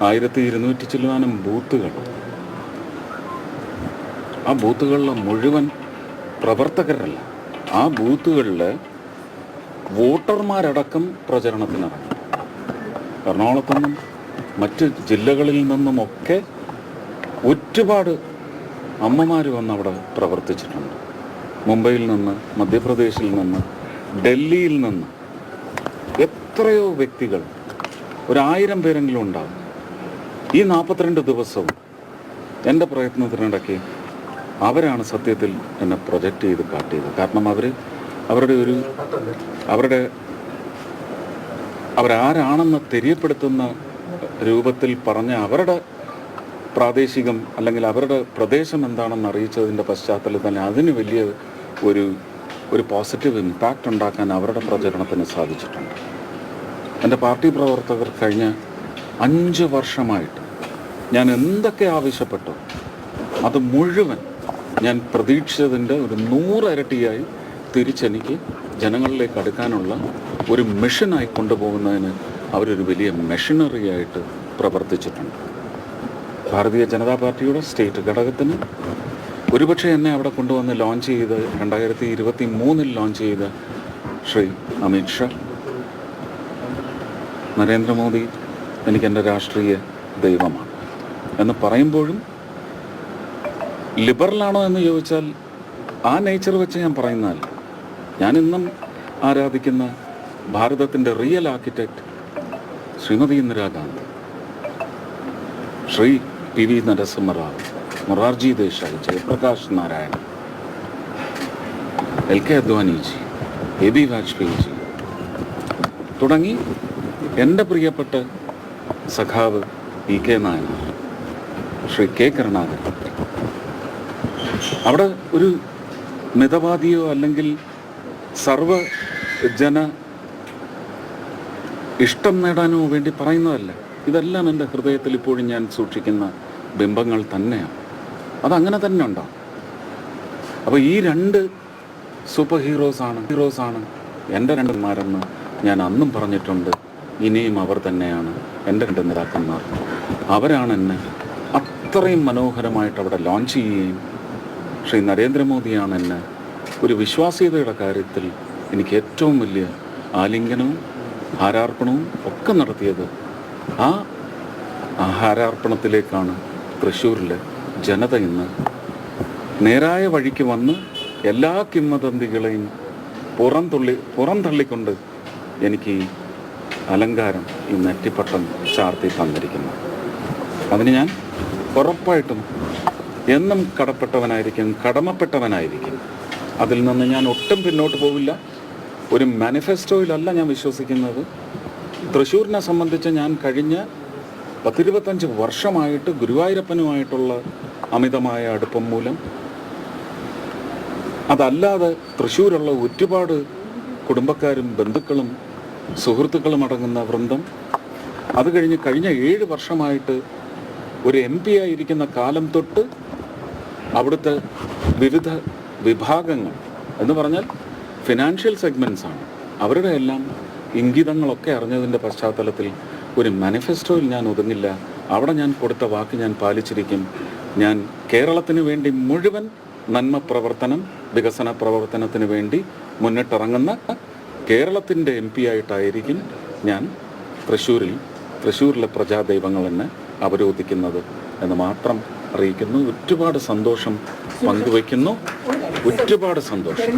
1200 ചില്ലുവാനും ബൂത്തുകൾ. ആ ബൂത്തുകളിലെ മുഴുവൻ പ്രവർത്തകരല്ല, ആ ബൂത്തുകളിൽ വോട്ടർമാരടക്കം പ്രചരണത്തിനിറങ്ങി. എറണാകുളത്തു നിന്നും മറ്റ് ജില്ലകളിൽ നിന്നുമൊക്കെ ഒരുപാട് അമ്മമാർ വന്ന് അവിടെ പ്രവർത്തിച്ചിട്ടുണ്ട്. മുംബൈയിൽ നിന്ന്, മധ്യപ്രദേശിൽ നിന്ന്, ഡൽഹിയിൽ നിന്ന് എത്രയോ വ്യക്തികൾ, 1000 പേരെങ്കിലും ഉണ്ടാകും. ഈ 42 ദിവസവും എൻ്റെ പ്രയത്നത്തിനിടയ്ക്ക് അവരാണ് സത്യത്തിൽ എന്നെ പ്രൊജക്റ്റ് ചെയ്ത് കാട്ടിയത്. കാരണം അവരാരാണെന്ന് തെര്യപ്പെടുത്തുന്ന രൂപത്തിൽ പറഞ്ഞ അവരുടെ പ്രാദേശികം അല്ലെങ്കിൽ അവരുടെ പ്രദേശം എന്താണെന്ന് അറിയിച്ചതിൻ്റെ പശ്ചാത്തലത്തിൽ തന്നെ അതിന് വലിയ ഒരു പോസിറ്റീവ് ഇമ്പാക്റ്റ് ഉണ്ടാക്കാൻ അവരുടെ പ്രചരണത്തിന് സാധിച്ചിട്ടുണ്ട്. എൻ്റെ പാർട്ടി പ്രവർത്തകർ കഴിഞ്ഞ 5 വർഷമായിട്ട് ഞാൻ എന്തൊക്കെ ആവശ്യപ്പെട്ടോ അത് മുഴുവൻ ഞാൻ പ്രതീക്ഷിച്ചതിൻ്റെ ഒരു 100 ഇരട്ടിയായി തിരിച്ചെനിക്ക് ജനങ്ങളിലേക്ക് അടുക്കാനുള്ള ഒരു മിഷനായി കൊണ്ടുപോകുന്നതിന് അവരൊരു വലിയ മെഷീനറിയായിട്ട് പ്രവർത്തിച്ചിട്ടുണ്ട്. ഭാരതീയ ജനതാ പാർട്ടിയുടെ സ്റ്റേറ്റ് ഘടകത്തിന് ഒരുപക്ഷെ എന്നെ അവിടെ കൊണ്ടുവന്ന് ലോഞ്ച് ചെയ്ത് 2023 ലോഞ്ച് ചെയ്ത ശ്രീ അമിത് ഷാ, നരേന്ദ്രമോദി എനിക്കെൻ്റെ രാഷ്ട്രീയ ദൈവമാണ് എന്ന് പറയുമ്പോഴും ലിബറലാണോ എന്ന് ചോദിച്ചാൽ ആ നേച്ചർ വെച്ച് ഞാൻ പറയുന്നതല്ല. ഞാൻ ഇന്നും ആരാധിക്കുന്ന ഭാരതത്തിൻ്റെ real architect Shrimati Indira Gandhi, Shri PV Narasimha Rao, Morarji Desai, Jayaprakash Narayana, LK അദ്വാനിജി, AB Vajpayeeji തുടങ്ങി എൻ്റെ പ്രിയപ്പെട്ട സഖാവ് EK നായനാർ, ശ്രീ K കരുണാകരൻ. അവിടെ ഒരു മിതവാദിയോ അല്ലെങ്കിൽ സർവജന ഇഷ്ടം നേടാനോ വേണ്ടി പറയുന്നതല്ല. ഇതെല്ലാം എൻ്റെ ഹൃദയത്തിൽ ഇപ്പോഴും ഞാൻ സൂക്ഷിക്കുന്ന ബിംബങ്ങൾ തന്നെയാണ്. അതങ്ങനെ തന്നെ ഉണ്ടാവും. അപ്പോൾ ഈ 2 സൂപ്പർ ഹീറോസാണ് എൻ്റെ 2 മാരെന്ന് ഞാൻ അന്നും പറഞ്ഞിട്ടുണ്ട്. ഇനിയും അവർ തന്നെയാണ് എൻ്റെ 2 നേതാക്കന്മാർ. അവരാണ് എന്നെ അത്രയും മനോഹരമായിട്ട് അവിടെ ലോഞ്ച് ചെയ്യുകയും ശ്രീ നരേന്ദ്രമോദിയാണ് എന്നെ ഒരു വിശ്വാസ്യതയുടെ കാര്യത്തിൽ എനിക്ക് ഏറ്റവും വലിയ ആലിംഗനവും ഹാരാർപ്പണവും ഒക്കെ നടത്തിയത്. ആ ഹാരാർപ്പണത്തിലേക്കാണ് തൃശ്ശൂരിലെ ജനത ഇന്ന് നേരായ വഴിക്ക് വന്ന് എല്ലാ കിംവദന്തികളെയും പുറന്തള്ളിക്കൊണ്ട് എനിക്ക് ഈ അലങ്കാരം, ഈ നെറ്റിപ്പട്ടം ചാർത്തി തന്നിരിക്കുന്നു. അതിന് ഞാൻ ഉറപ്പായിട്ടും എന്നും കടമപ്പെട്ടവനായിരിക്കും. അതിൽ നിന്ന് ഞാൻ ഒട്ടും പിന്നോട്ട് പോവില്ല. ഒരു മാനിഫെസ്റ്റോയിലല്ല ഞാൻ വിശ്വസിക്കുന്നത്. തൃശ്ശൂരിനെ സംബന്ധിച്ച് ഞാൻ കഴിഞ്ഞ 10-25 വർഷമായിട്ട് ഗുരുവായൂരപ്പനുമായിട്ടുള്ള അമിതമായ അടുപ്പം മൂലം, അതല്ലാതെ തൃശ്ശൂരുള്ള ഒരുപാട് കുടുംബക്കാരും ബന്ധുക്കളും സുഹൃത്തുക്കളും അടങ്ങുന്ന വൃന്ദം, അത് കഴിഞ്ഞ് കഴിഞ്ഞ 7 വർഷമായിട്ട് ഒരു MP ആയിരിക്കുന്ന കാലം തൊട്ട് അവിടുത്തെ വിവിധ വിഭാഗങ്ങൾ എന്ന് പറഞ്ഞാൽ ഫിനാൻഷ്യൽ സെഗ്മെൻറ്റ്സാണ്, അവരുടെ എല്ലാം ഇംഗിതങ്ങളൊക്കെ അറിഞ്ഞതിൻ്റെ പശ്ചാത്തലത്തിൽ ഒരു മാനിഫെസ്റ്റോയിൽ ഞാൻ ഒതുങ്ങില്ല. അവിടെ ഞാൻ കൊടുത്ത വാക്ക് ഞാൻ പാലിച്ചിരിക്കും. ഞാൻ കേരളത്തിന് വേണ്ടി മുഴുവൻ നന്മ പ്രവർത്തനം, വികസന പ്രവർത്തനത്തിന് വേണ്ടി മുന്നിട്ടിറങ്ങുന്ന കേരളത്തിൻ്റെ MP ആയിട്ടായിരിക്കും ഞാൻ തൃശ്ശൂരിലെ പ്രജാദൈവങ്ങൾ എന്നെ അവരോധിക്കുന്നത് എന്ന് മാത്രം അറിയിക്കുന്നു. ഒരുപാട് സന്തോഷം പങ്കുവയ്ക്കുന്നു. ഒരുപാട് സന്തോഷം.